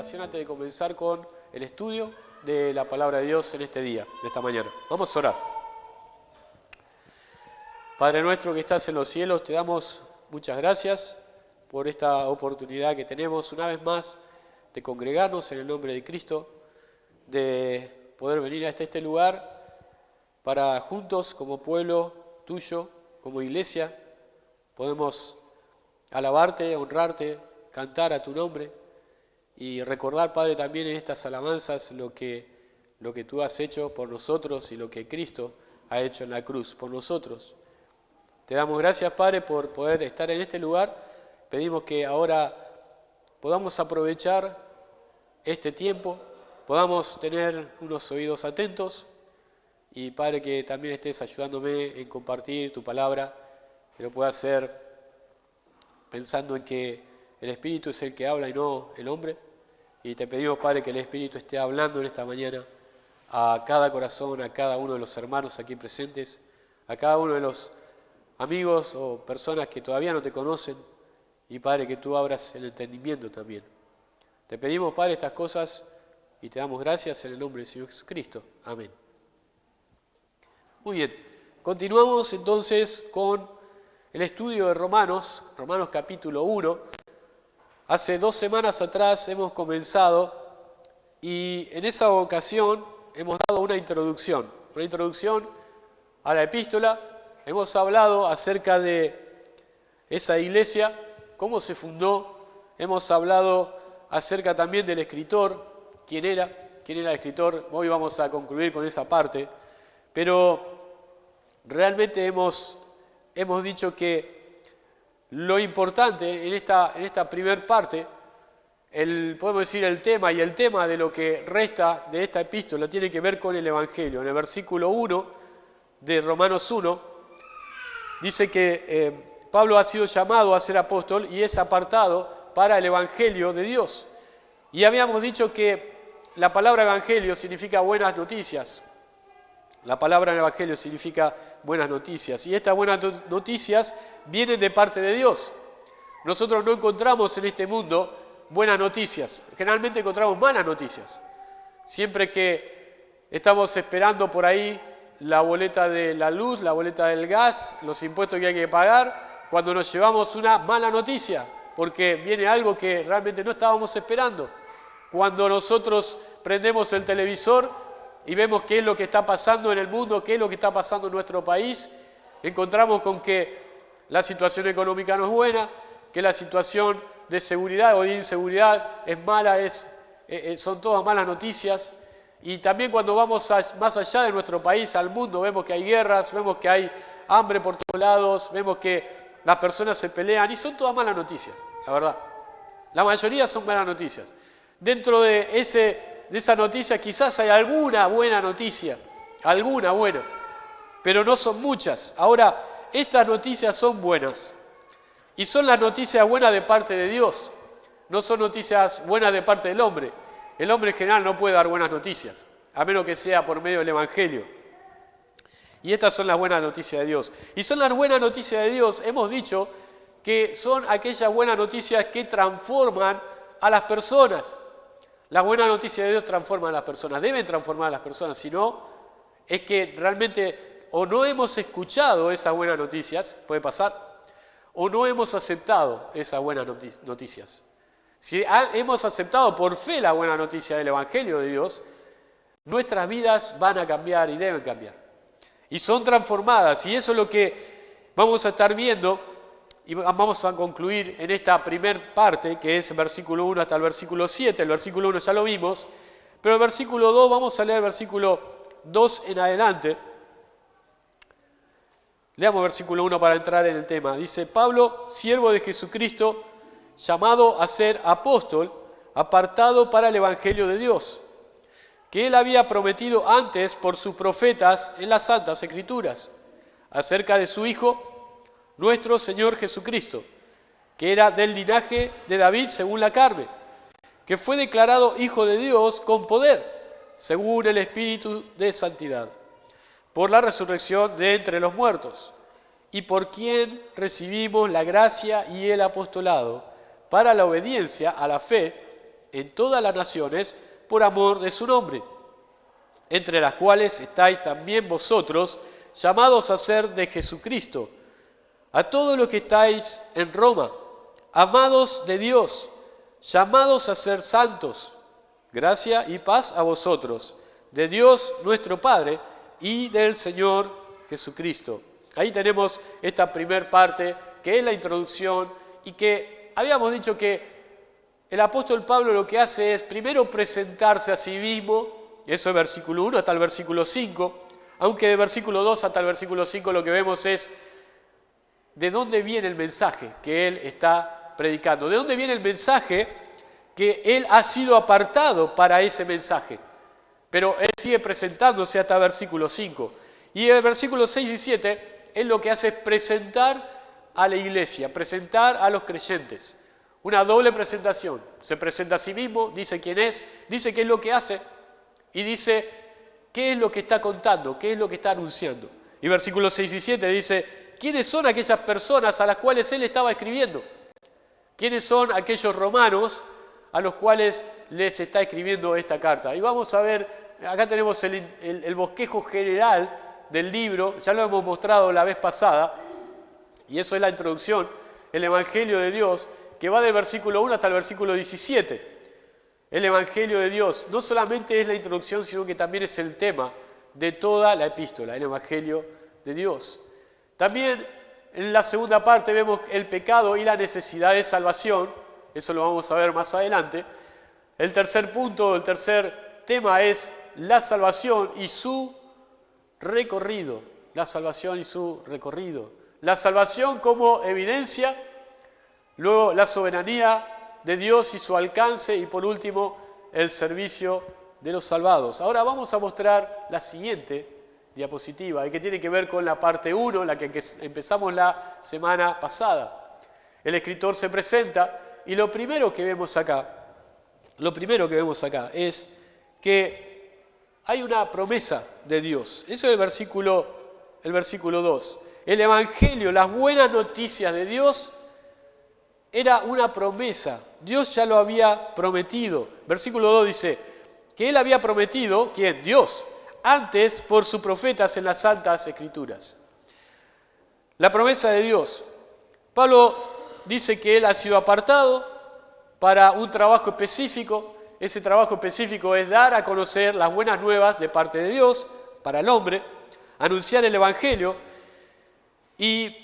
oración antes de comenzar con el estudio de la palabra de Dios en este día, de esta mañana. Vamos a orar. Padre nuestro que estás en los cielos, te damos muchas gracias por esta oportunidad que tenemos una vez más de congregarnos en el nombre de Cristo, de poder venir hasta este lugar para juntos como pueblo tuyo, como iglesia, podemos alabarte, honrarte, cantar a tu nombre y recordar, Padre, también en estas alabanzas lo que tú has hecho por nosotros y lo que Cristo ha hecho en la cruz por nosotros. Te damos gracias, Padre, por poder estar en este lugar. Pedimos que ahora podamos aprovechar este tiempo, podamos tener unos oídos atentos y, Padre, que también estés ayudándome en compartir tu palabra, que lo pueda hacer pensando en que el Espíritu es el que habla y no el hombre. Y te pedimos, Padre, que el Espíritu esté hablando en esta mañana a cada corazón, a cada uno de los hermanos aquí presentes, a cada uno de los amigos o personas que todavía no te conocen. Y, Padre, que tú abras el entendimiento también. Te pedimos, Padre, estas cosas y te damos gracias en el nombre del Señor Jesucristo. Amén. Muy bien, continuamos entonces con el estudio de Romanos capítulo 1. Hace 2 semanas atrás hemos comenzado y en esa ocasión hemos dado una introducción a la epístola. Hemos hablado acerca de esa iglesia, cómo se fundó. Hemos hablado acerca también del escritor, quién era el escritor. Hoy vamos a concluir con esa parte, pero realmente hemos dicho que lo importante en esta primer parte, podemos decir el tema de lo que resta de esta epístola tiene que ver con el Evangelio. En el versículo 1 de Romanos 1 dice que Pablo ha sido llamado a ser apóstol y es apartado para el Evangelio de Dios. Y habíamos dicho que la palabra Evangelio significa buenas noticias. La palabra Evangelio significa buenas noticias. Y estas buenas noticias vienen de parte de Dios. Nosotros no encontramos en este mundo buenas noticias. Generalmente encontramos malas noticias. Siempre que estamos esperando por ahí la boleta de la luz, la boleta del gas, los impuestos que hay que pagar, cuando nos llevamos una mala noticia, porque viene algo que realmente no estábamos esperando. Cuando nosotros prendemos el televisor y vemos qué es lo que está pasando en el mundo, qué es lo que está pasando en nuestro país, encontramos con que la situación económica no es buena, que la situación de seguridad o de inseguridad es mala, son todas malas noticias. Y también cuando vamos más allá de nuestro país, al mundo, vemos que hay guerras, vemos que hay hambre por todos lados, vemos que las personas se pelean y son todas malas noticias, la verdad. La mayoría son malas noticias. Dentro de esa noticia quizás hay alguna buena noticia, alguna buena, pero no son muchas. Ahora, estas noticias son buenas y son las noticias buenas de parte de Dios, no son noticias buenas de parte del hombre. El hombre en general no puede dar buenas noticias, a menos que sea por medio del Evangelio. Y estas son las buenas noticias de Dios. Y son las buenas noticias de Dios, hemos dicho que son aquellas buenas noticias que transforman a las personas. Las buenas noticias de Dios transforman a las personas, deben transformar a las personas, si no, es que realmente o no hemos escuchado esas buenas noticias, puede pasar, o no hemos aceptado esas buenas noticias. Si hemos aceptado por fe la buena noticia del Evangelio de Dios, nuestras vidas van a cambiar y deben cambiar. Y son transformadas, y eso es lo que vamos a estar viendo y vamos a concluir en esta primer parte, que es el versículo 1 hasta el versículo 7. El versículo 1 ya lo vimos, pero el versículo 2, vamos a leer el versículo 2 en adelante. Leamos el versículo 1 para entrar en el tema. Dice: Pablo, siervo de Jesucristo, llamado a ser apóstol, apartado para el Evangelio de Dios, que él había prometido antes por sus profetas en las Santas Escrituras, acerca de su Hijo, nuestro Señor Jesucristo, que era del linaje de David según la carne, que fue declarado Hijo de Dios con poder, según el Espíritu de santidad, por la resurrección de entre los muertos, y por quien recibimos la gracia y el apostolado para la obediencia a la fe en todas las naciones por amor de su nombre, entre las cuales estáis también vosotros, llamados a ser de Jesucristo. A todos los que estáis en Roma, amados de Dios, llamados a ser santos, gracia y paz a vosotros, de Dios nuestro Padre y del Señor Jesucristo. Ahí tenemos esta primer parte, que es la introducción, y que habíamos dicho que el apóstol Pablo lo que hace es primero presentarse a sí mismo, eso es versículo 1 hasta el versículo 5, aunque de versículo 2 hasta el versículo 5 lo que vemos es de dónde viene el mensaje que él está predicando, de dónde viene el mensaje que él ha sido apartado para ese mensaje. Pero él sigue presentándose hasta versículo 5. Y en el versículo 6 y 7, él lo que hace es presentar a la iglesia, presentar a los creyentes. Una doble presentación. Se presenta a sí mismo, dice quién es, dice qué es lo que hace y dice qué es lo que está contando, qué es lo que está anunciando. Y versículos 6 y 7 dice, ¿quiénes son aquellas personas a las cuales él estaba escribiendo? ¿Quiénes son aquellos romanos a los cuales les está escribiendo esta carta? Y vamos a ver, acá tenemos el bosquejo general del libro, ya lo hemos mostrado la vez pasada, y eso es la introducción, el Evangelio de Dios, que va del versículo 1 hasta el versículo 17. El Evangelio de Dios no solamente es la introducción, sino que también es el tema de toda la epístola, el Evangelio de Dios. También en la segunda parte vemos el pecado y la necesidad de salvación, eso lo vamos a ver más adelante. El tercer punto, el tercer tema es la salvación y su recorrido, la salvación y su recorrido. La salvación como evidencia, luego la soberanía de Dios y su alcance y por último el servicio de los salvados. Ahora vamos a mostrar la siguiente diapositiva, que tiene que ver con la parte 1, la que empezamos la semana pasada. El escritor se presenta y lo primero que vemos acá es que hay una promesa de Dios. Eso es el versículo 2. El Evangelio, las buenas noticias de Dios, era una promesa. Dios ya lo había prometido. Versículo 2 dice que Él había prometido, ¿quién? Dios, antes por sus profetas en las Santas Escrituras. La promesa de Dios. Pablo dice que Él ha sido apartado para un trabajo específico. Ese trabajo específico es dar a conocer las buenas nuevas de parte de Dios para el hombre, anunciar el Evangelio. Y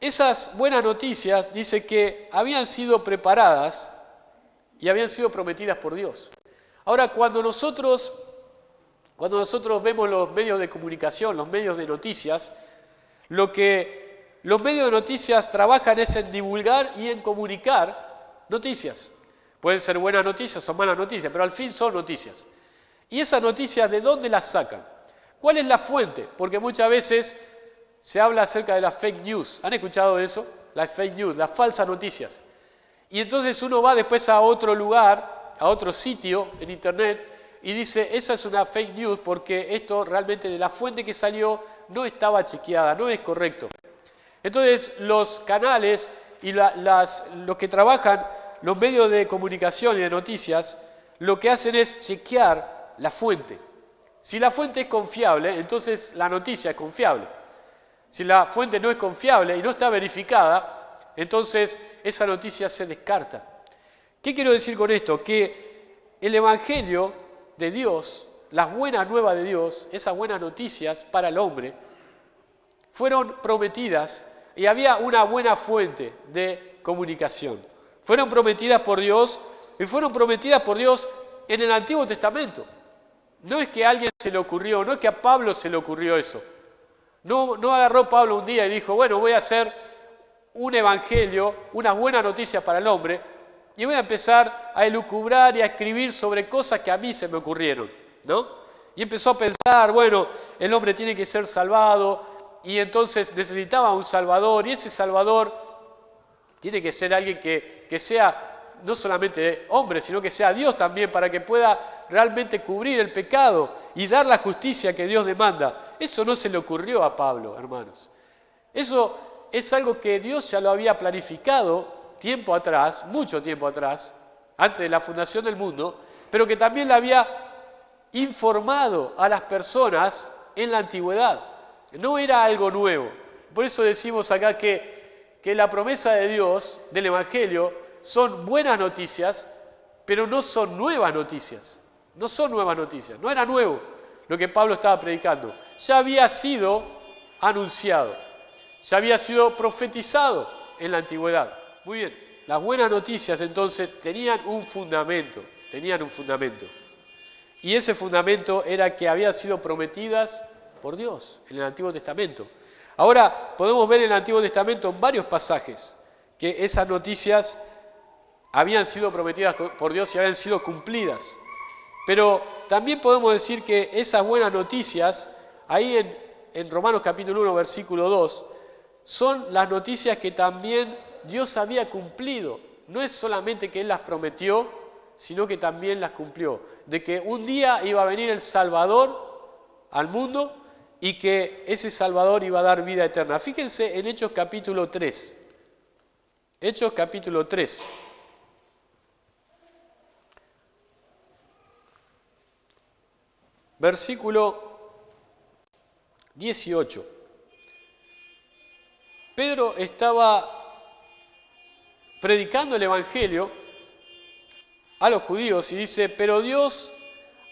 esas buenas noticias dice que habían sido preparadas y habían sido prometidas por Dios. Ahora, cuando nosotros vemos los medios de comunicación, los medios de noticias, lo que los medios de noticias trabajan es en divulgar y en comunicar noticias. Pueden ser buenas noticias o malas noticias, pero al fin son noticias. ¿Y esas noticias de dónde las sacan? ¿Cuál es la fuente? Porque muchas veces se habla acerca de las fake news. ¿Han escuchado eso? Las fake news, las falsas noticias. Y entonces uno va después a otro lugar, a otro sitio en internet y dice, esa es una fake news porque esto realmente de la fuente que salió no estaba chequeada, no es correcto. Entonces los canales y los que trabajan, los medios de comunicación y de noticias, lo que hacen es chequear la fuente. Si la fuente es confiable, entonces la noticia es confiable. Si la fuente no es confiable y no está verificada, entonces esa noticia se descarta. ¿Qué quiero decir con esto? Que el Evangelio de Dios, las buenas nuevas de Dios, esas buenas noticias para el hombre, fueron prometidas y había una buena fuente de comunicación. Fueron prometidas por Dios y fueron prometidas por Dios en el Antiguo Testamento. No es que a alguien se le ocurrió, no es que a Pablo se le ocurrió eso. No agarró Pablo un día y dijo, bueno, voy a hacer un evangelio, unas buenas noticias para el hombre, y voy a empezar a elucubrar y a escribir sobre cosas que a mí se me ocurrieron, ¿no? Y empezó a pensar, bueno, el hombre tiene que ser salvado, y entonces necesitaba un salvador, y ese salvador tiene que ser alguien que sea no solamente hombre, sino que sea Dios también, para que pueda realmente cubrir el pecado y dar la justicia que Dios demanda. Eso no se le ocurrió a Pablo, hermanos. Eso es algo que Dios ya lo había planificado tiempo atrás, mucho tiempo atrás, antes de la fundación del mundo, pero que también la había informado a las personas en la antigüedad. No era algo nuevo. Por eso decimos acá que la promesa de Dios, del Evangelio, son buenas noticias, pero no son nuevas noticias. No son nuevas noticias, no era nuevo lo que Pablo estaba predicando. Ya había sido anunciado, ya había sido profetizado en la antigüedad. Muy bien, las buenas noticias entonces tenían un fundamento. Y ese fundamento era que habían sido prometidas por Dios en el Antiguo Testamento. Ahora podemos ver en el Antiguo Testamento en varios pasajes que esas noticias habían sido prometidas por Dios y habían sido cumplidas. Pero también podemos decir que esas buenas noticias, ahí en Romanos capítulo 1, versículo 2, son las noticias que también Dios había cumplido. No es solamente que Él las prometió, sino que también las cumplió. De que un día iba a venir el Salvador al mundo y que ese Salvador iba a dar vida eterna. Fíjense en Hechos capítulo 3. Hechos capítulo 3. Versículo 18. Pedro estaba predicando el Evangelio a los judíos y dice, pero Dios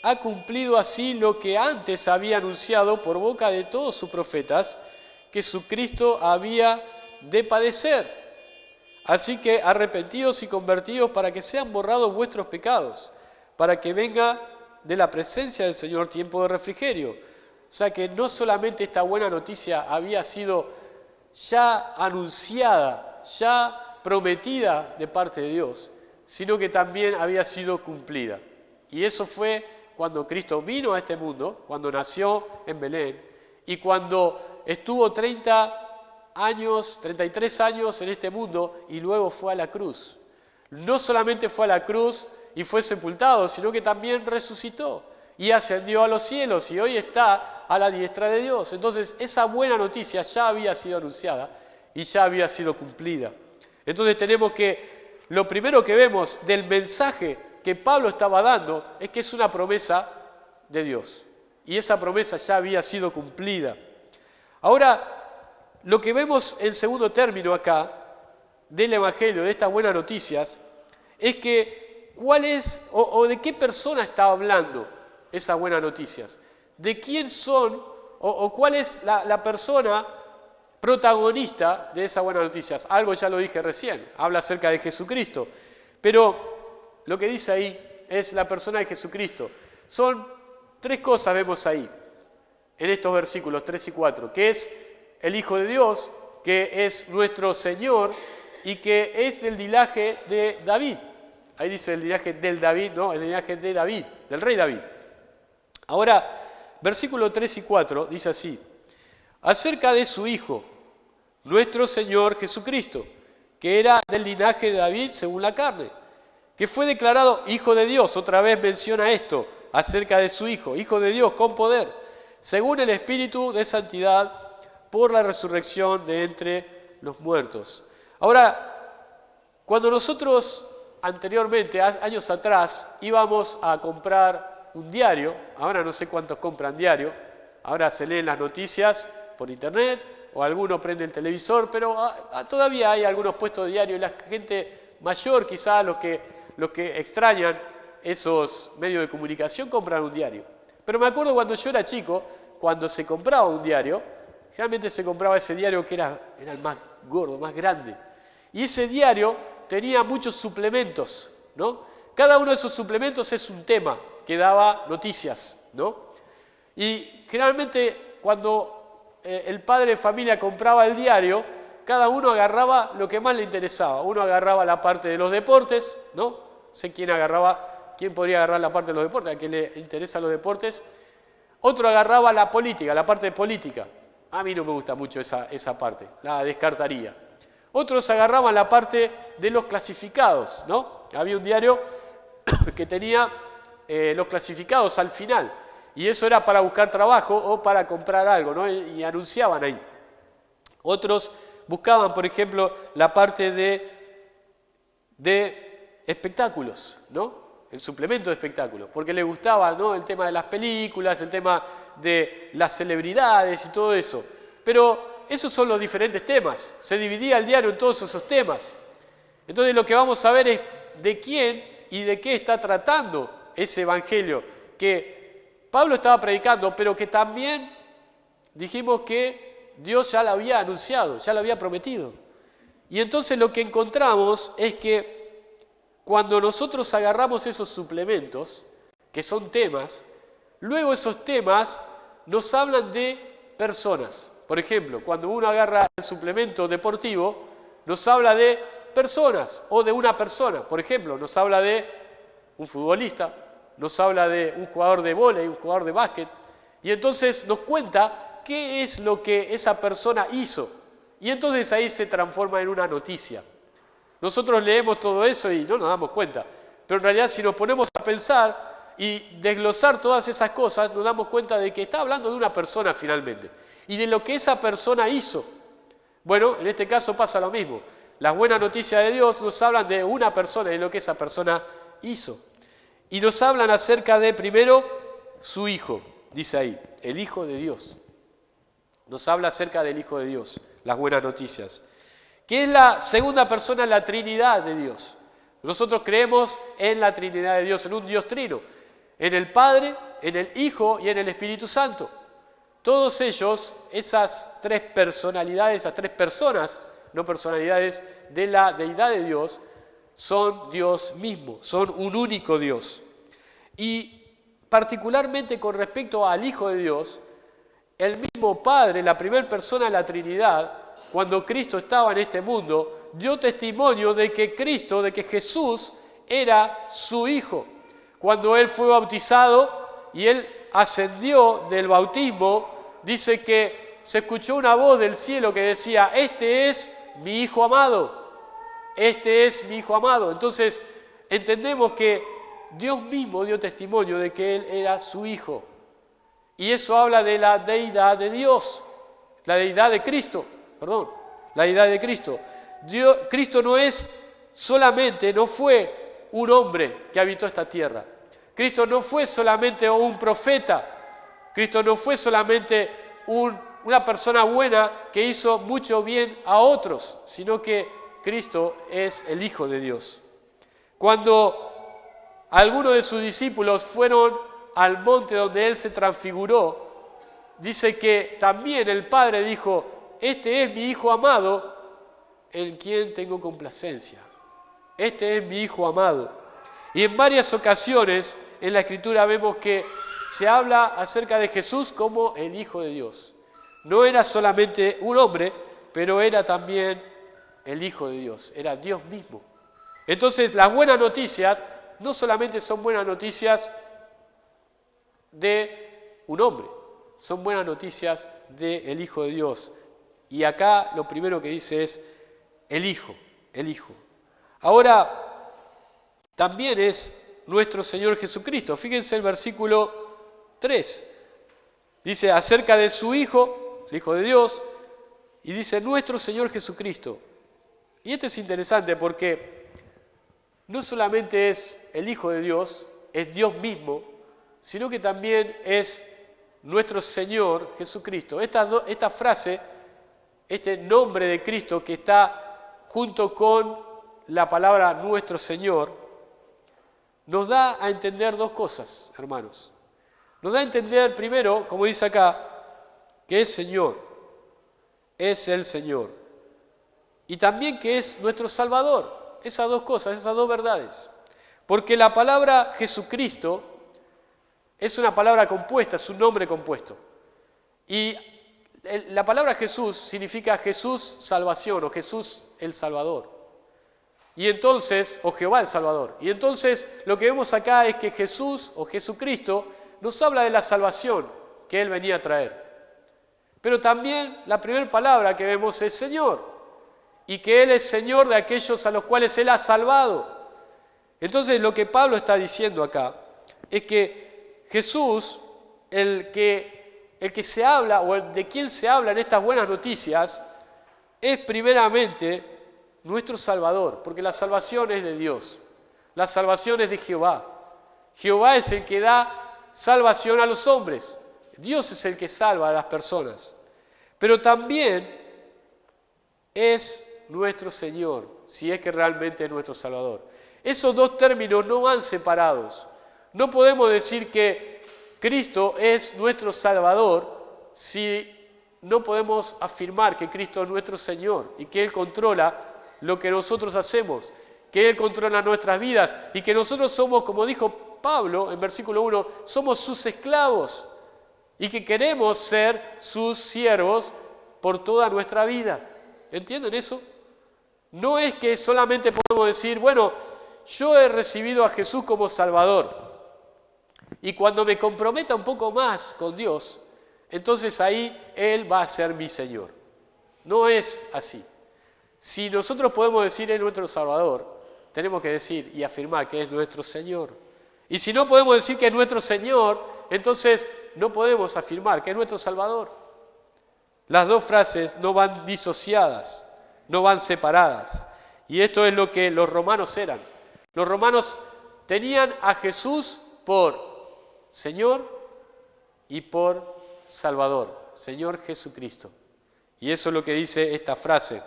ha cumplido así lo que antes había anunciado por boca de todos sus profetas, que su Cristo había de padecer. Así que arrepentidos y convertidos para que sean borrados vuestros pecados, para que venga de la presencia del Señor tiempo de refrigerio. O sea que no solamente esta buena noticia había sido ya anunciada, ya prometida de parte de Dios, sino que también había sido cumplida. Y eso fue cuando Cristo vino a este mundo, cuando nació en Belén, y cuando estuvo 33 años en este mundo, y luego fue a la cruz. No solamente fue a la cruz y fue sepultado, sino que también resucitó y ascendió a los cielos y hoy está a la diestra de Dios. Entonces esa buena noticia ya había sido anunciada y ya había sido cumplida. Entonces tenemos que, lo primero que vemos del mensaje que Pablo estaba dando es que es una promesa de Dios y esa promesa ya había sido cumplida. Ahora, lo que vemos en segundo término acá del Evangelio, de estas buenas noticias, es que ¿cuál es o de qué persona está hablando esas buenas noticias? ¿De quién son o cuál es la persona protagonista de esas buenas noticias? Algo ya lo dije recién, habla acerca de Jesucristo. Pero lo que dice ahí es la persona de Jesucristo. Son tres cosas vemos ahí, en estos versículos 3 y 4, que es el Hijo de Dios, que es nuestro Señor y que es del linaje de David. Ahí dice el linaje del David, no, el linaje de David, del rey David. Ahora, versículos 3 y 4 dice así, acerca de su Hijo, nuestro Señor Jesucristo, que era del linaje de David según la carne, que fue declarado Hijo de Dios, otra vez menciona esto, acerca de su Hijo, Hijo de Dios con poder, según el Espíritu de santidad, por la resurrección de entre los muertos. Ahora, cuando nosotros anteriormente, años atrás, íbamos a comprar un diario, ahora no sé cuántos compran diario, ahora se leen las noticias por internet o alguno prende el televisor, pero todavía hay algunos puestos de diario y la gente mayor, quizás los que extrañan esos medios de comunicación, compran un diario. Pero me acuerdo cuando yo era chico, cuando se compraba un diario, generalmente se compraba ese diario que era el más gordo, más grande, y ese diario tenía muchos suplementos, ¿no? Cada uno de esos suplementos es un tema que daba noticias, ¿no? Y generalmente cuando el padre de familia compraba el diario, cada uno agarraba lo que más le interesaba. Uno agarraba la parte de los deportes, ¿no? Sé quién podría agarrar la parte de los deportes, a quien le interesan los deportes. Otro agarraba la política, la parte de política. A mí no me gusta mucho esa parte, la descartaría. Otros agarraban la parte de los clasificados, ¿no? Había un diario que tenía los clasificados al final, y eso era para buscar trabajo o para comprar algo, ¿no? Y anunciaban ahí. Otros buscaban, por ejemplo, la parte de espectáculos, ¿no? El suplemento de espectáculos, porque le gustaba, ¿no?, el tema de las películas, el tema de las celebridades y todo eso. Pero esos son los diferentes temas. Se dividía el diario en todos esos temas. Entonces lo que vamos a ver es de quién y de qué está tratando ese evangelio que Pablo estaba predicando, pero que también dijimos que Dios ya lo había anunciado, ya lo había prometido. Y entonces lo que encontramos es que cuando nosotros agarramos esos suplementos, que son temas, luego esos temas nos hablan de personas. Por ejemplo, cuando uno agarra el suplemento deportivo, nos habla de personas o de una persona. Por ejemplo, nos habla de un futbolista, nos habla de un jugador de vóley, un jugador de básquet, y entonces nos cuenta qué es lo que esa persona hizo. Y entonces ahí se transforma en una noticia. Nosotros leemos todo eso y no nos damos cuenta. Pero en realidad si nos ponemos a pensar y desglosar todas esas cosas, nos damos cuenta de que está hablando de una persona finalmente. Y de lo que esa persona hizo. Bueno, en este caso pasa lo mismo. Las buenas noticias de Dios nos hablan de una persona y de lo que esa persona hizo. Y nos hablan acerca de, primero, su Hijo. Dice ahí, el Hijo de Dios. Nos habla acerca del Hijo de Dios, las buenas noticias. Que es la segunda persona en la Trinidad de Dios. Nosotros creemos en la Trinidad de Dios, en un Dios trino, en el Padre, en el Hijo y en el Espíritu Santo. Todos ellos, esas tres personalidades, esas tres personas, no personalidades de la deidad de Dios, son Dios mismo, son un único Dios. Y particularmente con respecto al Hijo de Dios, el mismo Padre, la primera persona de la Trinidad, cuando Cristo estaba en este mundo, dio testimonio de que Cristo, de que Jesús era su Hijo. Cuando Él fue bautizado y Él ascendió del bautismo, dice que se escuchó una voz del cielo que decía, este es mi Hijo amado, este es mi Hijo amado. Entonces entendemos que Dios mismo dio testimonio de que Él era su Hijo. Y eso habla de la deidad de Dios, la deidad de Cristo. La deidad de Cristo. Cristo no fue un hombre que habitó esta tierra. Cristo no fue solamente un profeta. Cristo no fue solamente una persona buena que hizo mucho bien a otros, sino que Cristo es el Hijo de Dios. Cuando algunos de sus discípulos fueron al monte donde Él se transfiguró, dice que también el Padre dijo, este es mi Hijo amado, en quien tengo complacencia. Este es mi Hijo amado. Y en varias ocasiones en la Escritura vemos que se habla acerca de Jesús como el Hijo de Dios. No era solamente un hombre, pero era también el Hijo de Dios, era Dios mismo. Entonces las buenas noticias no solamente son buenas noticias de un hombre, son buenas noticias del Hijo de Dios. Y acá lo primero que dice es el Hijo, el Hijo. Ahora, también es nuestro Señor Jesucristo. Fíjense el versículo 3. Dice acerca de su Hijo, el Hijo de Dios, y dice nuestro Señor Jesucristo. Y esto es interesante porque no solamente es el Hijo de Dios, es Dios mismo, sino que también es nuestro Señor Jesucristo. Esta frase, este nombre de Cristo que está junto con la palabra nuestro Señor, nos da a entender dos cosas, hermanos. Nos da a entender primero, como dice acá, que es Señor, es el Señor. Y también que es nuestro Salvador. Esas dos cosas, esas dos verdades. Porque la palabra Jesucristo es una palabra compuesta, es un nombre compuesto. Y la palabra Jesús significa Jesús salvación o Jesús el Salvador. Y entonces, o Jehová el Salvador. Y entonces lo que vemos acá es que Jesús o Jesucristo nos habla de la salvación que Él venía a traer. Pero también la primera palabra que vemos es Señor. Y que Él es Señor de aquellos a los cuales Él ha salvado. Entonces lo que Pablo está diciendo acá es que Jesús, el que se habla o de quien se habla en estas buenas noticias, es primeramente nuestro Salvador, porque la salvación es de Dios. La salvación es de Jehová. Jehová es el que da salvación a los hombres. Dios es el que salva a las personas. Pero también es nuestro Señor, si es que realmente es nuestro Salvador. Esos dos términos no van separados. No podemos decir que Cristo es nuestro Salvador si no podemos afirmar que Cristo es nuestro Señor y que Él controla lo que nosotros hacemos, que Él controla nuestras vidas y que nosotros somos, como dijo Pablo en versículo 1, somos sus esclavos y que queremos ser sus siervos por toda nuestra vida. ¿Entienden eso? No es que solamente podemos decir, bueno, yo he recibido a Jesús como Salvador y cuando me comprometa un poco más con Dios, entonces ahí Él va a ser mi Señor. No es así. Si nosotros podemos decir es nuestro Salvador, tenemos que decir y afirmar que es nuestro Señor. Y si no podemos decir que es nuestro Señor, entonces no podemos afirmar que es nuestro Salvador. Las dos frases no van disociadas, no van separadas. Y esto es lo que los romanos eran. Los romanos tenían a Jesús por Señor y por Salvador, Señor Jesucristo. Y eso es lo que dice esta frase.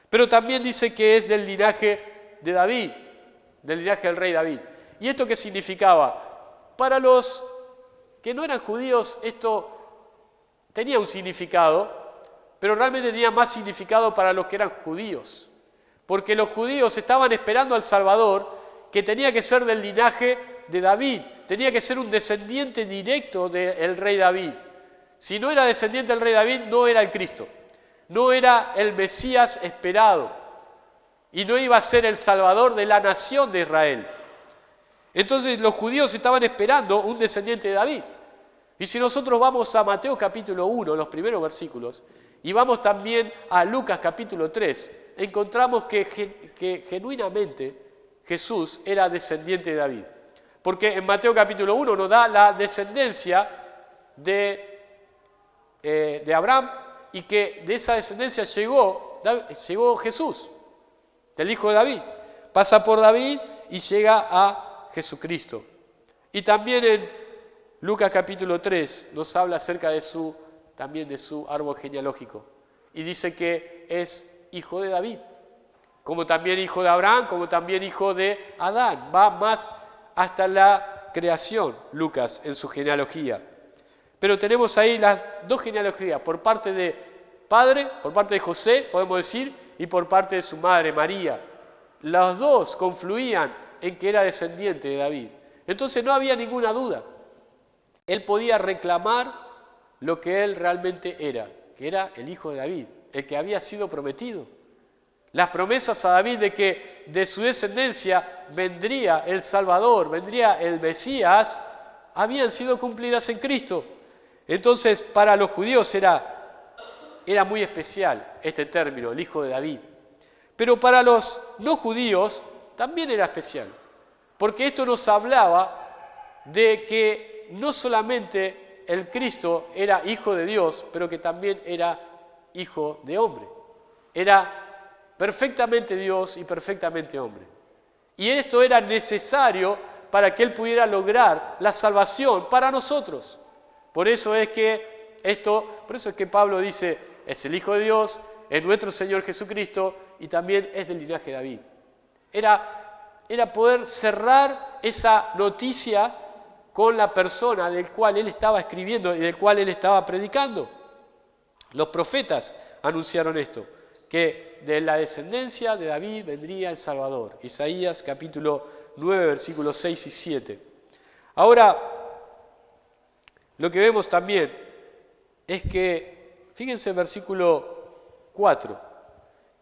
Pero también dice que es del linaje de David, del linaje del rey David. ¿Y esto qué significaba? Para los que no eran judíos esto tenía un significado, pero realmente tenía más significado para los que eran judíos. Porque los judíos estaban esperando al Salvador, que tenía que ser del linaje de David, tenía que ser un descendiente directo del rey David. Si no era descendiente del rey David, no era el Cristo, no era el Mesías esperado y no iba a ser el Salvador de la nación de Israel. Entonces los judíos estaban esperando un descendiente de David. Y si nosotros vamos a Mateo capítulo 1, los primeros versículos, y vamos también a Lucas capítulo 3, encontramos que genuinamente Jesús era descendiente de David. Porque en Mateo capítulo 1 nos da la descendencia de Abraham y que de esa descendencia llegó Jesús, del hijo de David. Pasa por David y llega a Jesucristo. Y también en Lucas capítulo 3 nos habla acerca también de su árbol genealógico. Y dice que es hijo de David, como también hijo de Abraham, como también hijo de Adán. Va más hasta la creación, Lucas, en su genealogía. Pero tenemos ahí las dos genealogías, por parte de padre, por parte de José, podemos decir, y por parte de su madre, María. Los dos confluían en que era descendiente de David. Entonces no había ninguna duda. Él podía reclamar lo que él realmente era, que era el hijo de David, el que había sido prometido. Las promesas a David de que de su descendencia vendría el Salvador, vendría el Mesías, habían sido cumplidas en Cristo. Entonces, para los judíos era muy especial este término, el hijo de David. Pero para los no judíos también era especial, porque esto nos hablaba de que no solamente el Cristo era hijo de Dios, pero que también era hijo de hombre. Era perfectamente Dios y perfectamente hombre. Y esto era necesario para que Él pudiera lograr la salvación para nosotros. Por eso es que Pablo dice, es el Hijo de Dios, es nuestro Señor Jesucristo y también es del linaje de David. Era poder cerrar esa noticia con la persona del cual Él estaba escribiendo y del cual Él estaba predicando. Los profetas anunciaron esto, que de la descendencia de David vendría el Salvador. Isaías capítulo 9, versículos 6 y 7. Ahora, lo que vemos también es que, fíjense en versículo 4,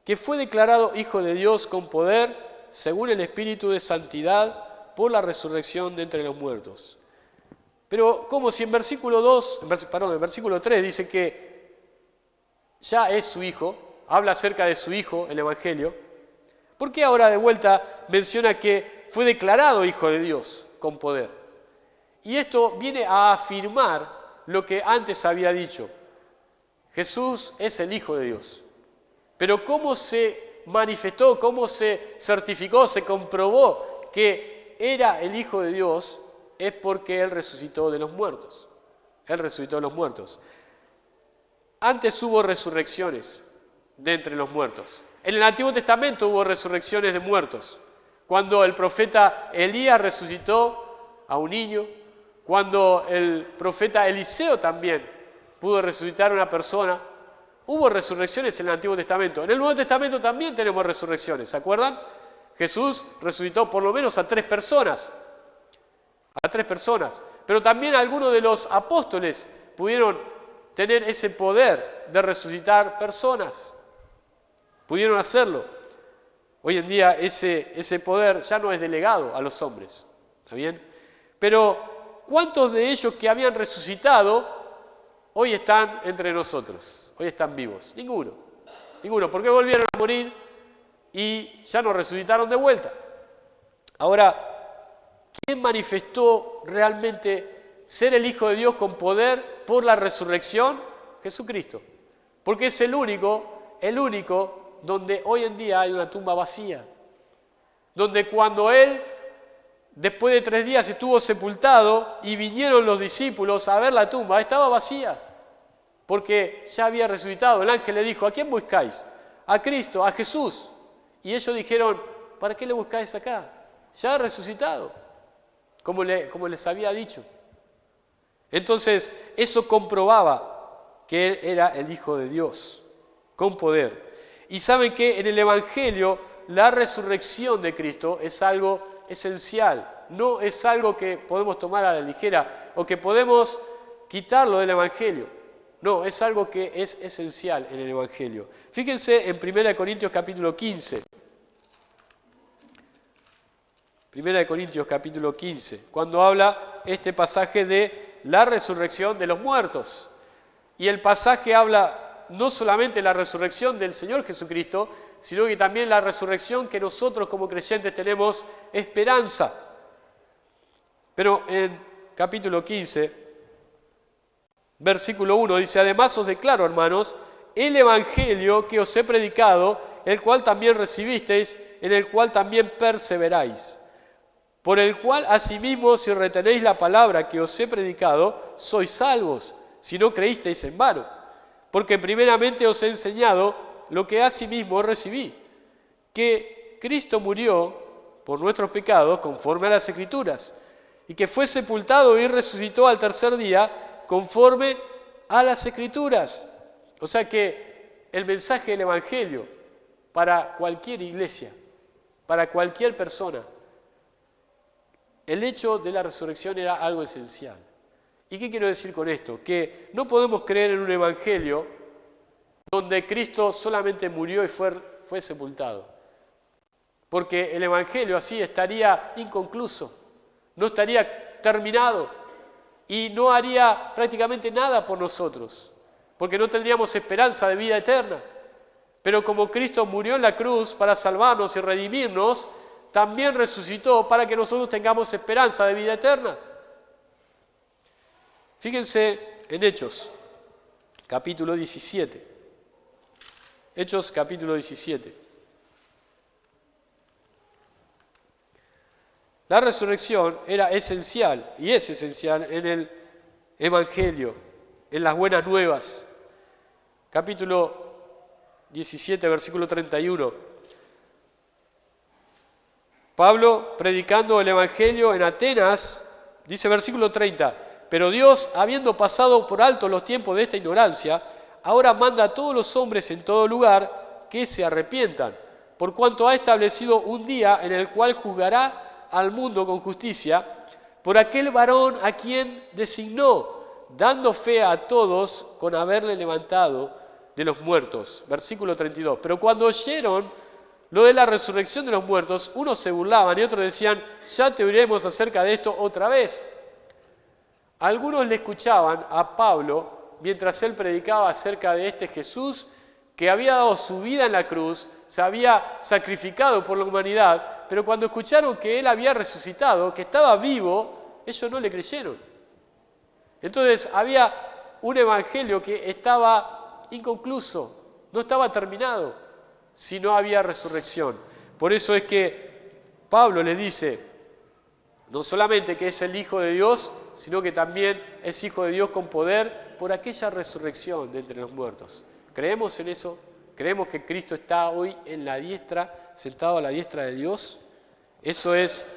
que fue declarado Hijo de Dios con poder, según el Espíritu de Santidad, por la resurrección de entre los muertos. Pero como si en versículo 3 dice que ya es su Hijo, habla acerca de su Hijo, el Evangelio, ¿por qué ahora de vuelta menciona que fue declarado Hijo de Dios con poder? Y esto viene a afirmar lo que antes había dicho. Jesús es el Hijo de Dios. Pero ¿cómo se manifestó, cómo se certificó, se comprobó que era el Hijo de Dios es porque Él resucitó de los muertos. Él resucitó de los muertos. Antes hubo resurrecciones de entre los muertos. En el Antiguo Testamento hubo resurrecciones de muertos. Cuando el profeta Elías resucitó a un niño, cuando el profeta Eliseo también pudo resucitar a una persona, hubo resurrecciones en el Antiguo Testamento. En el Nuevo Testamento también tenemos resurrecciones, ¿se acuerdan? Jesús resucitó por lo menos a 3 personas. A 3 personas. Pero también algunos de los apóstoles pudieron tener ese poder de resucitar personas. Pudieron hacerlo. Hoy en día ese poder ya no es delegado a los hombres. ¿Está bien? Pero ¿cuántos de ellos que habían resucitado hoy están entre nosotros? Hoy están vivos. Ninguno. Ninguno. Porque volvieron a morir y ya no resucitaron de vuelta. Ahora, ¿quién manifestó realmente ser el Hijo de Dios con poder por la resurrección? Jesucristo. Porque es el único donde hoy en día hay una tumba vacía. Donde cuando Él, después de 3 días, estuvo sepultado y vinieron los discípulos a ver la tumba, estaba vacía. Porque ya había resucitado. El ángel le dijo, ¿a quién buscáis? A Cristo, a Jesús. Y ellos dijeron, ¿para qué le buscáis acá? Ya ha resucitado, como les había dicho. Entonces, eso comprobaba que Él era el Hijo de Dios, con poder. Y saben que en el Evangelio la resurrección de Cristo es algo esencial. No es algo que podemos tomar a la ligera o que podemos quitarlo del Evangelio. No, es algo que es esencial en el Evangelio. Fíjense en 1 Corintios capítulo 15. 1 Corintios capítulo 15, cuando habla este pasaje de la resurrección de los muertos. Y el pasaje habla no solamente de la resurrección del Señor Jesucristo, sino que también la resurrección que nosotros como creyentes tenemos esperanza. Pero en capítulo 15, versículo 1 dice, además os declaro, hermanos, el evangelio que os he predicado, el cual también recibisteis, en el cual también perseveráis. Por el cual asimismo, si retenéis la palabra que os he predicado, sois salvos, si no creísteis en vano. Porque primeramente os he enseñado lo que asimismo recibí, que Cristo murió por nuestros pecados conforme a las Escrituras, y que fue sepultado y resucitó al tercer día conforme a las Escrituras. O sea que el mensaje del Evangelio para cualquier iglesia, para cualquier persona, el hecho de la resurrección era algo esencial. ¿Y qué quiero decir con esto? Que no podemos creer en un evangelio donde Cristo solamente murió y fue sepultado. Porque el evangelio así estaría inconcluso, no estaría terminado y no haría prácticamente nada por nosotros, porque no tendríamos esperanza de vida eterna. Pero como Cristo murió en la cruz para salvarnos y redimirnos, también resucitó para que nosotros tengamos esperanza de vida eterna. Fíjense en Hechos, capítulo 17. Hechos, capítulo 17. La resurrección era esencial y es esencial en el Evangelio, en las buenas nuevas. Capítulo 17, versículo 31. Pablo, predicando el Evangelio en Atenas, dice versículo 30, pero Dios, habiendo pasado por alto los tiempos de esta ignorancia, ahora manda a todos los hombres en todo lugar que se arrepientan, por cuanto ha establecido un día en el cual juzgará al mundo con justicia, por aquel varón a quien designó, dando fe a todos con haberle levantado de los muertos. Versículo 32, pero cuando oyeron lo de la resurrección de los muertos, unos se burlaban y otros decían, ya te oiremos acerca de esto otra vez. Algunos le escuchaban a Pablo mientras él predicaba acerca de este Jesús que había dado su vida en la cruz, se había sacrificado por la humanidad, pero cuando escucharon que él había resucitado, que estaba vivo, ellos no le creyeron. Entonces había un evangelio que estaba inconcluso, no estaba terminado, si no había resurrección. Por eso es que Pablo le dice No solamente que es el Hijo de Dios, sino que también es Hijo de Dios con poder por aquella resurrección de entre los muertos. ¿Creemos en eso? ¿Creemos que Cristo está hoy en la diestra, sentado a la diestra de Dios? Eso es,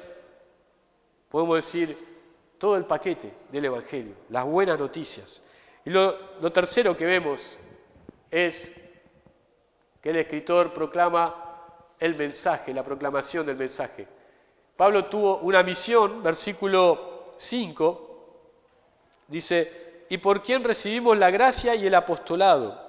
podemos decir, todo el paquete del Evangelio, las buenas noticias. Y lo tercero que vemos es que el escritor proclama el mensaje, la proclamación del mensaje. Pablo tuvo una misión, versículo 5, dice, ¿y por quién recibimos la gracia y el apostolado?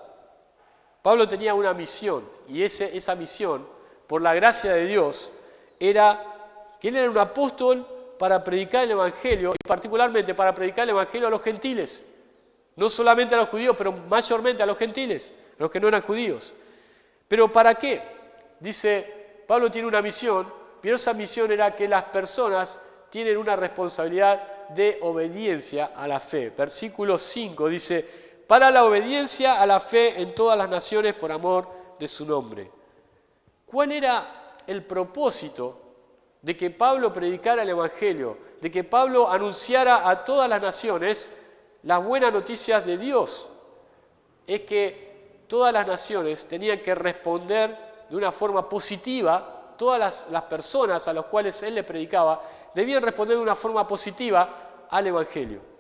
Pablo tenía una misión, y esa misión, por la gracia de Dios, era que él era un apóstol para predicar el Evangelio, y particularmente para predicar el Evangelio a los gentiles. No solamente a los judíos, pero mayormente a los gentiles, a los que no eran judíos. ¿Pero para qué? Dice, Pablo tiene una misión, pero esa misión era que las personas tienen una responsabilidad de obediencia a la fe. Versículo 5 dice, para la obediencia a la fe en todas las naciones por amor de su nombre. ¿Cuál era el propósito de que Pablo predicara el Evangelio, de que Pablo anunciara a todas las naciones las buenas noticias de Dios? Es que todas las naciones tenían que responder de una forma positiva. Todas las personas a las cuales él le predicaba debían responder de una forma positiva al Evangelio.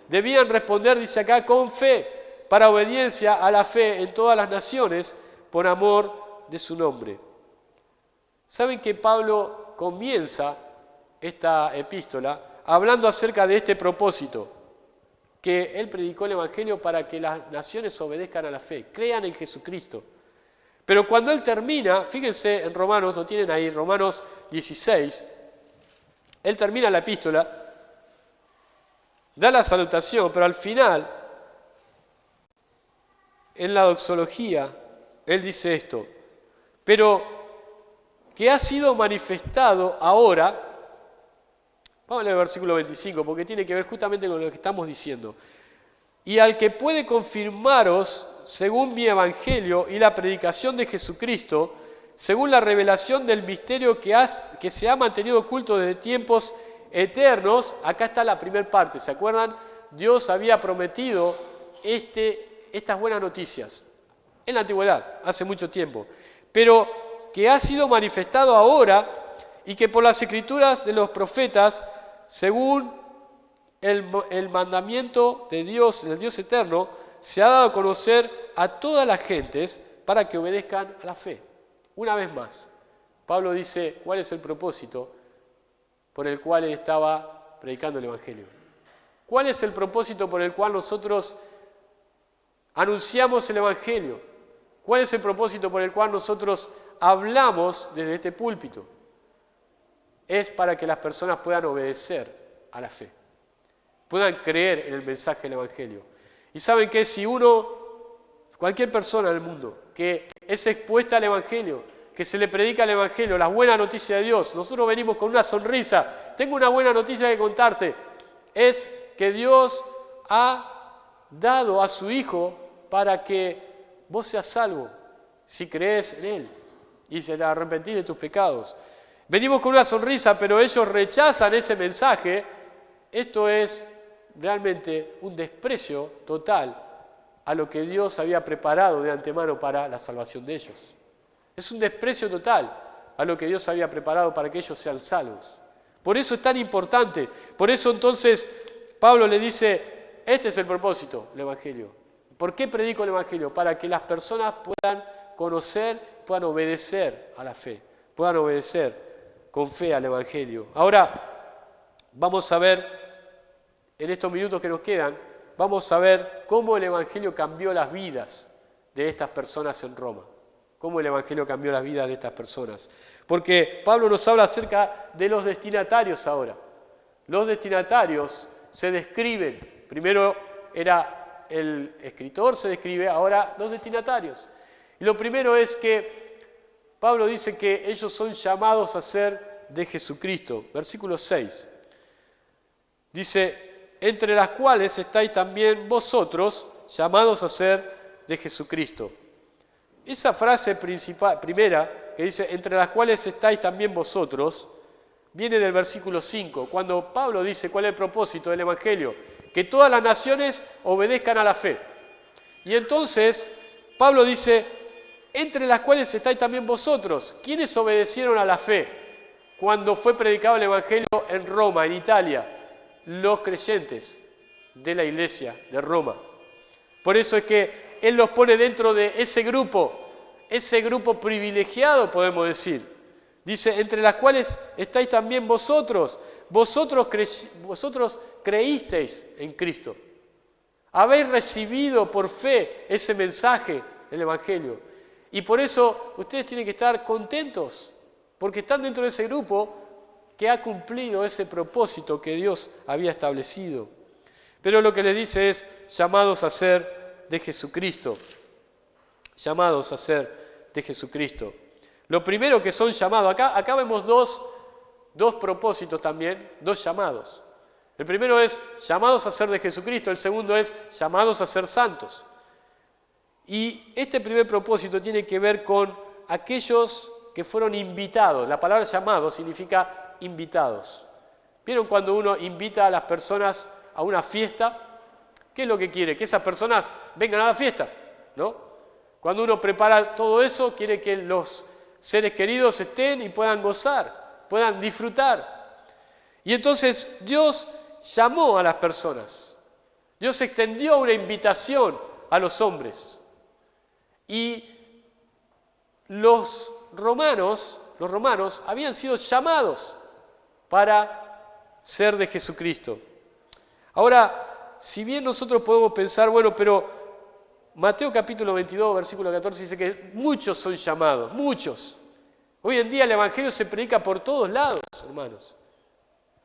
Debían responder, dice acá, con fe, para obediencia a la fe en todas las naciones, por amor de su nombre. ¿Saben que Pablo comienza esta epístola hablando acerca de este propósito? Que él predicó el Evangelio para que las naciones obedezcan a la fe, crean en Jesucristo. Pero cuando él termina, fíjense en Romanos, lo tienen ahí, Romanos 16, él termina la epístola, da la salutación, pero al final, en la doxología, él dice esto, pero que ha sido manifestado ahora, vamos a leer el versículo 25, porque tiene que ver justamente con lo que estamos diciendo, y al que puede confirmaros, según mi evangelio y la predicación de Jesucristo, según la revelación del misterio que se ha mantenido oculto desde tiempos eternos. Acá está la primera parte, ¿se acuerdan? Dios había prometido estas buenas noticias en la antigüedad, hace mucho tiempo, pero que ha sido manifestado ahora y que por las escrituras de los profetas, según el mandamiento de Dios, del Dios eterno, se ha dado a conocer a todas las gentes para que obedezcan a la fe. Una vez más, Pablo dice cuál es el propósito por el cual él estaba predicando el Evangelio. ¿Cuál es el propósito por el cual nosotros anunciamos el Evangelio? ¿Cuál es el propósito por el cual nosotros hablamos desde este púlpito? Es para que las personas puedan obedecer a la fe, puedan creer en el mensaje del Evangelio. Y saben que si cualquier persona en el mundo que es expuesta al Evangelio, que se le predica el Evangelio, las buenas noticias de Dios, nosotros venimos con una sonrisa, tengo una buena noticia que contarte, es que Dios ha dado a su Hijo para que vos seas salvo, si crees en Él y se te arrepentís de tus pecados. Venimos con una sonrisa, pero ellos rechazan ese mensaje. Esto es realmente un desprecio total a lo que Dios había preparado de antemano para la salvación de ellos. Es un desprecio total a lo que Dios había preparado para que ellos sean salvos. Por eso es tan importante. Por eso entonces Pablo le dice, este es el propósito del Evangelio. ¿Por qué predico el Evangelio? Para que las personas puedan conocer, puedan obedecer a la fe, puedan obedecer con fe al Evangelio. Ahora vamos a ver, en estos minutos que nos quedan, vamos a ver cómo el Evangelio cambió las vidas de estas personas en Roma. Cómo el Evangelio cambió las vidas de estas personas. Porque Pablo nos habla acerca de los destinatarios ahora. Los destinatarios se describen. Primero era el escritor, se describe, ahora los destinatarios. Y lo primero es que Pablo dice que ellos son llamados a ser de Jesucristo. Versículo 6. Dice, entre las cuales estáis también vosotros llamados a ser de Jesucristo. Esa frase primera que dice, entre las cuales estáis también vosotros, viene del versículo 5, cuando Pablo dice cuál es el propósito del Evangelio, que todas las naciones obedezcan a la fe. Y entonces Pablo dice, entre las cuales estáis también vosotros. ¿Quiénes obedecieron a la fe cuando fue predicado el Evangelio en Roma, en Italia? Los creyentes de la iglesia de Roma. Por eso es que él los pone dentro de ese grupo privilegiado, podemos decir. Dice, entre las cuales estáis también vosotros. Vosotros creísteis en Cristo. Habéis recibido por fe ese mensaje, el Evangelio. Y por eso ustedes tienen que estar contentos, porque están dentro de ese grupo que ha cumplido ese propósito que Dios había establecido. Pero lo que les dice es, llamados a ser de Jesucristo. Llamados a ser de Jesucristo. Lo primero que son llamados, acá vemos dos propósitos también, dos llamados. El primero es llamados a ser de Jesucristo, el segundo es llamados a ser santos. Y este primer propósito tiene que ver con aquellos que fueron invitados. La palabra llamado significa invitados. ¿Vieron cuando uno invita a las personas a una fiesta? ¿Qué es lo que quiere? Que esas personas vengan a la fiesta, ¿no? Cuando uno prepara todo eso, quiere que los seres queridos estén y puedan gozar, puedan disfrutar. Y entonces Dios llamó a las personas. Dios extendió una invitación a los hombres. Y los romanos habían sido llamados para ser de Jesucristo. Ahora, si bien nosotros podemos pensar, bueno, pero Mateo capítulo 22, versículo 14 dice que muchos son llamados, muchos. Hoy en día el Evangelio se predica por todos lados, hermanos.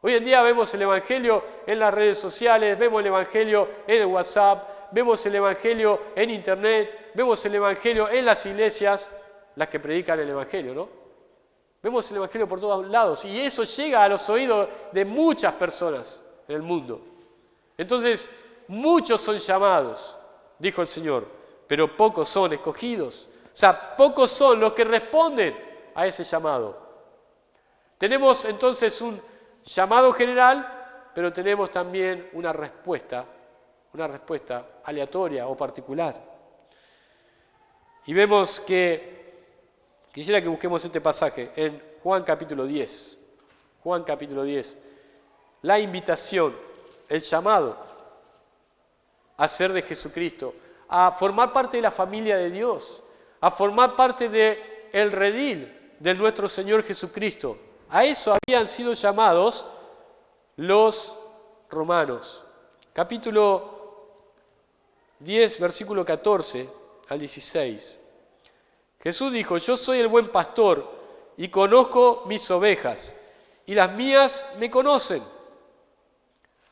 Hoy en día vemos el Evangelio en las redes sociales, vemos el Evangelio en el WhatsApp, vemos el Evangelio en Internet, vemos el Evangelio en las iglesias, las que predican el Evangelio, ¿no? Vemos el Evangelio por todos lados y eso llega a los oídos de muchas personas en el mundo. Entonces, muchos son llamados, dijo el Señor, pero pocos son escogidos. O sea, pocos son los que responden a ese llamado. Tenemos entonces un llamado general, pero tenemos también una respuesta aleatoria o particular. Y vemos que, quisiera que busquemos este pasaje en Juan capítulo 10. Juan capítulo 10. La invitación, el llamado a ser de Jesucristo, a formar parte de la familia de Dios, a formar parte del redil de nuestro Señor Jesucristo. A eso habían sido llamados los romanos. Capítulo 10, versículo 14 al 16. Jesús dijo, yo soy el buen pastor y conozco mis ovejas, y las mías me conocen.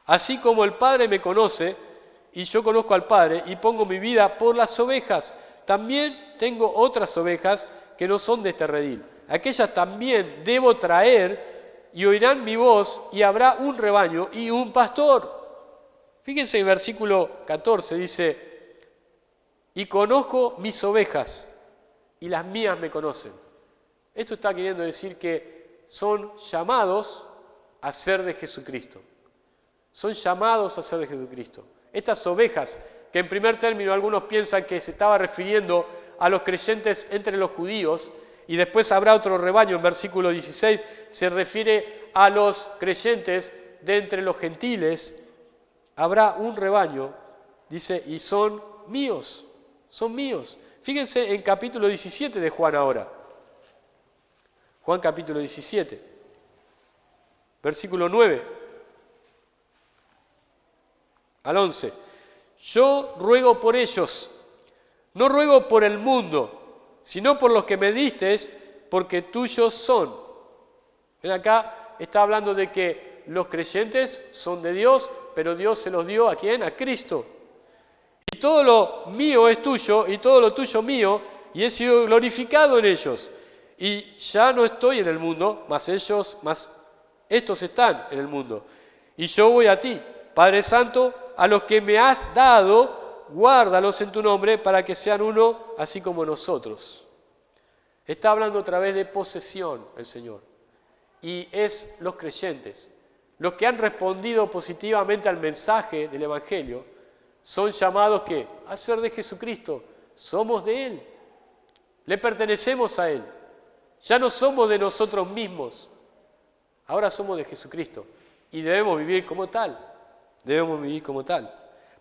Así como el Padre me conoce, y yo conozco al Padre, y pongo mi vida por las ovejas. También tengo otras ovejas que no son de este redil. Aquellas también debo traer, y oirán mi voz, y habrá un rebaño y un pastor. Fíjense en el versículo 14, dice, y conozco mis ovejas, y las mías me conocen. Esto está queriendo decir que son llamados a ser de Jesucristo. Son llamados a ser de Jesucristo. Estas ovejas, que en primer término algunos piensan que se estaba refiriendo a los creyentes entre los judíos, y después habrá otro rebaño, en versículo 16, se refiere a los creyentes de entre los gentiles. Habrá un rebaño, dice, y son míos. Fíjense en capítulo 17 de Juan ahora. Juan capítulo 17, versículo 9 al 11. Yo ruego por ellos, no ruego por el mundo, sino por los que me distes, porque tuyos son. Ven acá, está hablando de que los creyentes son de Dios, pero Dios se los dio ¿a quién? A Cristo. Y todo lo mío es tuyo, y todo lo tuyo mío, y he sido glorificado en ellos. Y ya no estoy en el mundo, mas estos están en el mundo. Y yo voy a ti, Padre Santo, a los que me has dado, guárdalos en tu nombre para que sean uno, así como nosotros. Está hablando otra vez de posesión el Señor. y es los creyentes. Los que han respondido positivamente al mensaje del Evangelio son llamados ¿qué? A ser de Jesucristo. Somos de Él. Le pertenecemos a Él. Ya no somos de nosotros mismos. Ahora somos de Jesucristo. Y debemos vivir como tal. Debemos vivir como tal.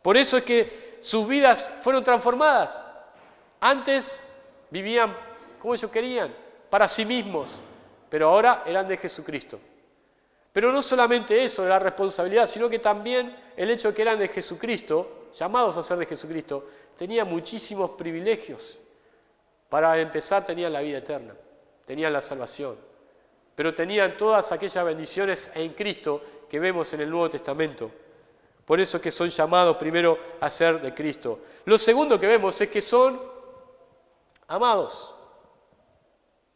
Por eso es que sus vidas fueron transformadas. Antes vivían como ellos querían, para sí mismos. Pero ahora eran de Jesucristo. Pero no solamente eso, la responsabilidad, sino que también el hecho de que eran de Jesucristo, llamados a ser de Jesucristo, tenían muchísimos privilegios. Para empezar, tenían la vida eterna, tenían la salvación, pero tenían todas aquellas bendiciones en Cristo que vemos en el Nuevo Testamento. Por eso es que son llamados primero a ser de Cristo. Lo segundo que vemos es que son amados.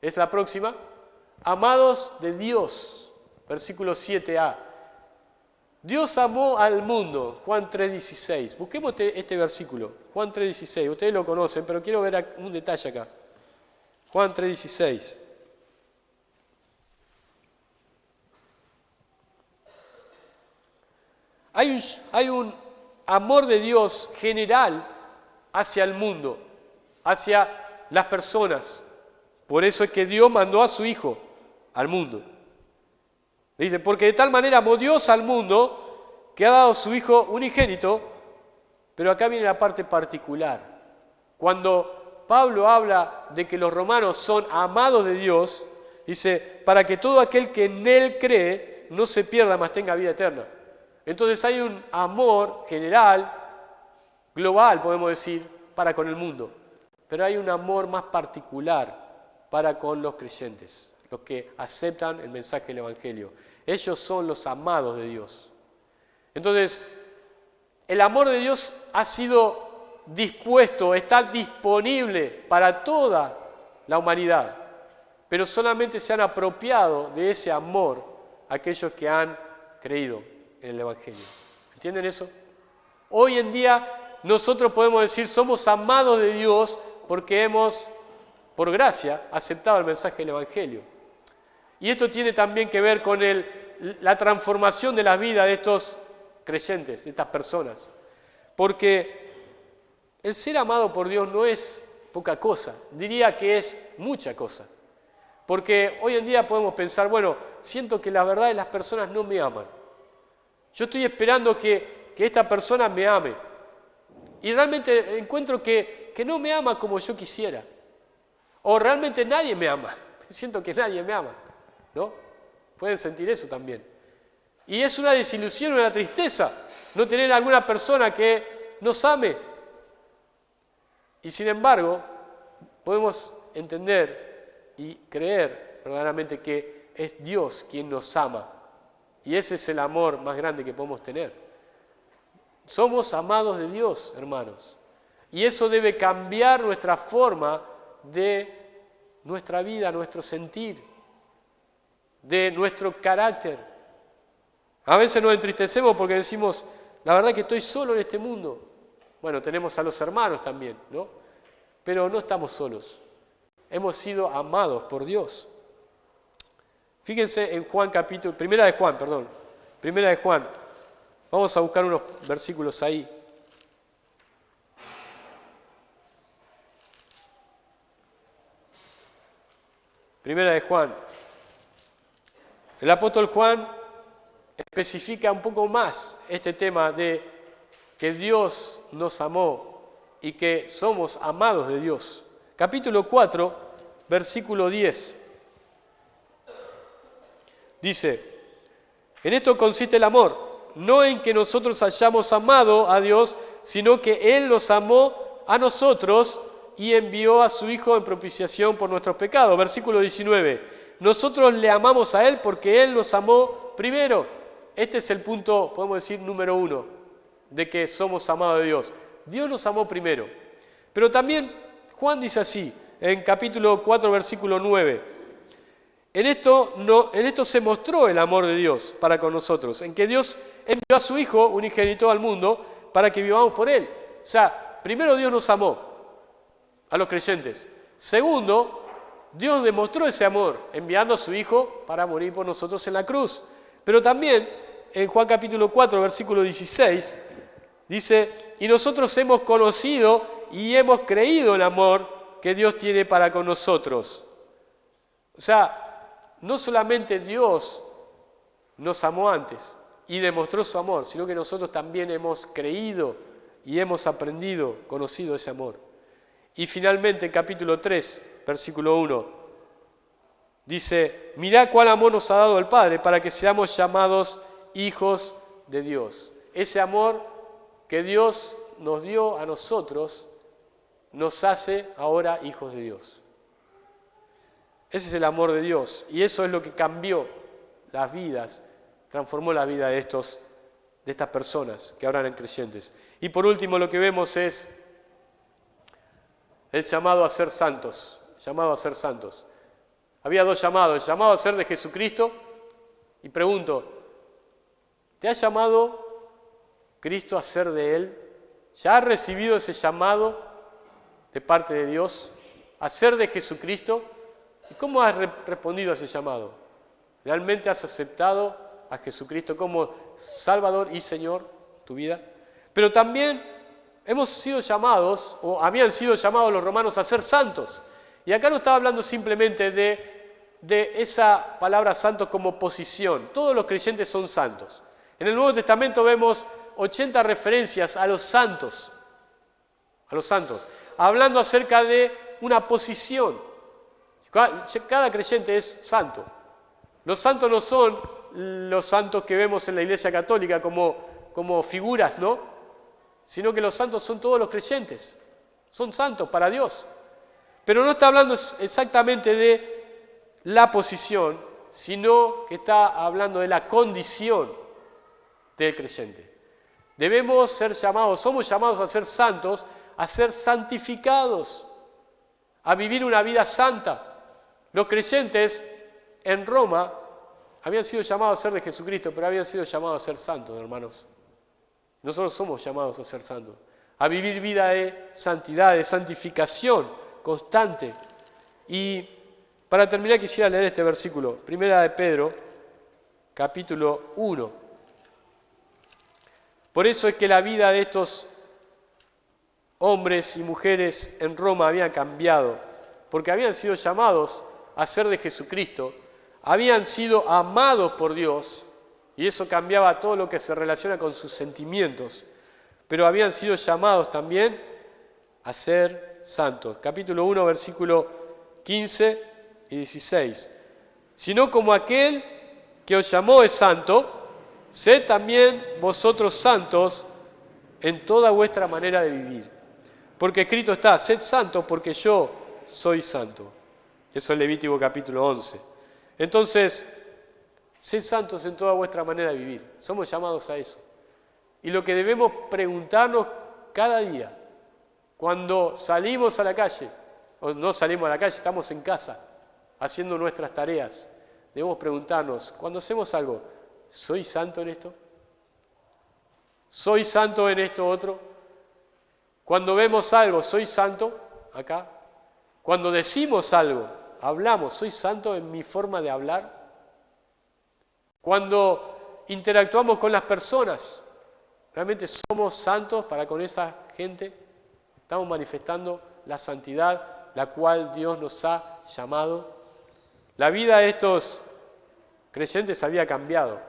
Es la próxima. Amados de Dios. Versículo 7a. Dios amó al mundo. Juan 3:16. Busquemos este versículo. Juan 3:16. Ustedes lo conocen, pero quiero ver un detalle acá. Juan 3:16. Hay un amor de Dios general hacia el mundo, hacia las personas. Por eso es que Dios mandó a su Hijo al mundo. Dice, porque de tal manera amó Dios al mundo que ha dado a su Hijo unigénito, pero acá viene la parte particular. Cuando Pablo habla de que los romanos son amados de Dios, dice, para que todo aquel que en Él cree no se pierda, mas tenga vida eterna. Entonces hay un amor general, global, podemos decir, para con el mundo. Pero hay un amor más particular para con los creyentes, los que aceptan el mensaje del Evangelio. Ellos son los amados de Dios. Entonces, el amor de Dios ha sido dispuesto, está disponible para toda la humanidad, pero solamente se han apropiado de ese amor aquellos que han creído en el Evangelio. ¿Entienden eso? Hoy en día nosotros podemos decir somos amados de Dios porque hemos, por gracia, aceptado el mensaje del Evangelio. Y esto tiene también que ver con la transformación de la vida de estos creyentes, de estas personas. Porque el ser amado por Dios no es poca cosa, diría que es mucha cosa. Porque hoy en día podemos pensar, bueno, siento que la verdad de las personas no me aman. Yo estoy esperando que esta persona me ame. Y realmente encuentro que no me ama como yo quisiera. O realmente nadie me ama. Siento que nadie me ama. ¿No? Pueden sentir eso también. Y es una desilusión, una tristeza no tener alguna persona que nos ame. Y sin embargo, podemos entender y creer verdaderamente que es Dios quien nos ama. Y ese es el amor más grande que podemos tener. Somos amados de Dios, hermanos. Y eso debe cambiar nuestra forma de nuestra vida, nuestro sentir, de nuestro carácter. A veces nos entristecemos porque decimos, la verdad que estoy solo en este mundo. Bueno, tenemos a los hermanos también, ¿no? Pero no estamos solos. Hemos sido amados por Dios. Fíjense en Primera de Juan. Vamos a buscar unos versículos ahí. Primera de Juan. El apóstol Juan especifica un poco más este tema de que Dios nos amó y que somos amados de Dios. Capítulo 4, versículo 10. Dice, en esto consiste el amor, no en que nosotros hayamos amado a Dios, sino que Él nos amó a nosotros y envió a su Hijo en propiciación por nuestros pecados. Versículo 19. Nosotros le amamos a Él porque Él nos amó primero. Este es el punto, podemos decir, número 1, de que somos amados de Dios. Dios nos amó primero. Pero también Juan dice así, en capítulo 4, versículo 9. En esto se mostró el amor de Dios para con nosotros, en que Dios envió a su Hijo unigénito al mundo para que vivamos por Él. O sea, primero Dios nos amó a los creyentes. Segundo, Dios demostró ese amor enviando a su Hijo para morir por nosotros en la cruz. Pero también en Juan capítulo 4, versículo 16, dice, y nosotros hemos conocido y hemos creído el amor que Dios tiene para con nosotros. O sea, no solamente Dios nos amó antes y demostró su amor, sino que nosotros también hemos creído y hemos aprendido, conocido ese amor. Y finalmente, capítulo 3, versículo 1, dice, mirá cuál amor nos ha dado el Padre para que seamos llamados hijos de Dios. Ese amor que Dios nos dio a nosotros nos hace ahora hijos de Dios. Ese es el amor de Dios y eso es lo que cambió las vidas, transformó la vida de estas personas que ahora eran creyentes. Y por último lo que vemos es el llamado a ser santos, llamado a ser santos. Había dos llamados, el llamado a ser de Jesucristo y pregunto, ¿te ha llamado Cristo a ser de Él? ¿Ya has recibido ese llamado de parte de Dios a ser de Jesucristo? ¿Y cómo has respondido a ese llamado? ¿Realmente has aceptado a Jesucristo como Salvador y Señor de tu vida? Pero también hemos sido llamados, o habían sido llamados los romanos a ser santos. Y acá no estaba hablando simplemente de esa palabra santo como posición. Todos los creyentes son santos. En el Nuevo Testamento vemos 80 referencias a los santos, hablando acerca de una posición. Cada creyente es santo. Los santos no son los santos que vemos en la Iglesia Católica como figuras, ¿no? Sino que los santos son todos los creyentes. Son santos para Dios. Pero no está hablando exactamente de la posición, sino que está hablando de la condición del creyente. Debemos ser llamados, somos llamados a ser santos, a ser santificados, a vivir una vida santa. Los creyentes en Roma habían sido llamados a ser de Jesucristo, pero habían sido llamados a ser santos, hermanos. Nosotros somos llamados a ser santos, a vivir vida de santidad, de santificación constante. Y para terminar quisiera leer este versículo, Primera de Pedro, capítulo 1. Por eso es que la vida de estos hombres y mujeres en Roma había cambiado, porque habían sido llamados a ser de Jesucristo, habían sido amados por Dios, y eso cambiaba todo lo que se relaciona con sus sentimientos, pero habían sido llamados también a ser santos. Capítulo 1, versículo 15 y 16. Sino como aquel que os llamó es santo, sed también vosotros santos en toda vuestra manera de vivir. Porque escrito está, sed santos porque yo soy santo. Eso es Levítico capítulo 11. Entonces, sed santos en toda vuestra manera de vivir. Somos llamados a eso. Y lo que debemos preguntarnos cada día, cuando salimos a la calle, o no salimos a la calle, estamos en casa, haciendo nuestras tareas, debemos preguntarnos, cuando hacemos algo, ¿soy santo en esto? ¿Soy santo en esto otro? Cuando vemos algo, ¿soy santo acá? Cuando decimos algo, hablamos, ¿soy santo en mi forma de hablar? Cuando interactuamos con las personas, ¿realmente somos santos para con esa gente? Estamos manifestando la santidad la cual Dios nos ha llamado. La vida de estos creyentes había cambiado.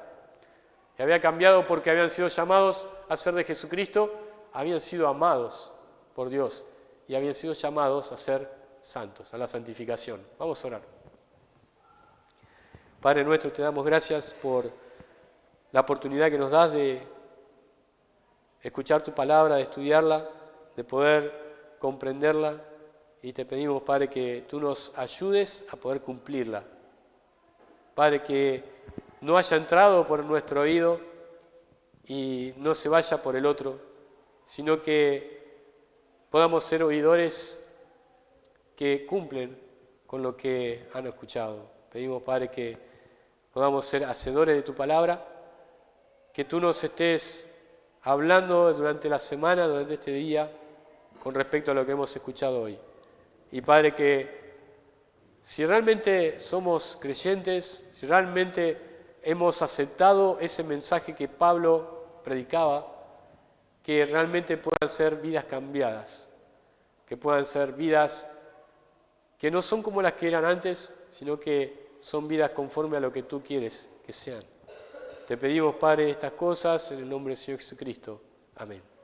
Y había cambiado porque habían sido llamados a ser de Jesucristo, habían sido amados por Dios y habían sido llamados a ser santos, a la santificación. Vamos a orar. Padre nuestro, te damos gracias por la oportunidad que nos das de escuchar tu palabra, de estudiarla, de poder comprenderla, y te pedimos, Padre, que tú nos ayudes a poder cumplirla. Padre, que no haya entrado por nuestro oído y no se vaya por el otro, sino que podamos ser oidores que cumplen con lo que han escuchado. Pedimos, Padre, que podamos ser hacedores de tu palabra, que tú nos estés hablando durante la semana, durante este día, con respecto a lo que hemos escuchado hoy. Y Padre, que si realmente somos creyentes, si realmente hemos aceptado ese mensaje que Pablo predicaba, que realmente puedan ser vidas cambiadas, que puedan ser vidas que no son como las que eran antes, sino que son vidas conforme a lo que tú quieres que sean. Te pedimos, Padre, estas cosas en el nombre del Señor Jesucristo. Amén.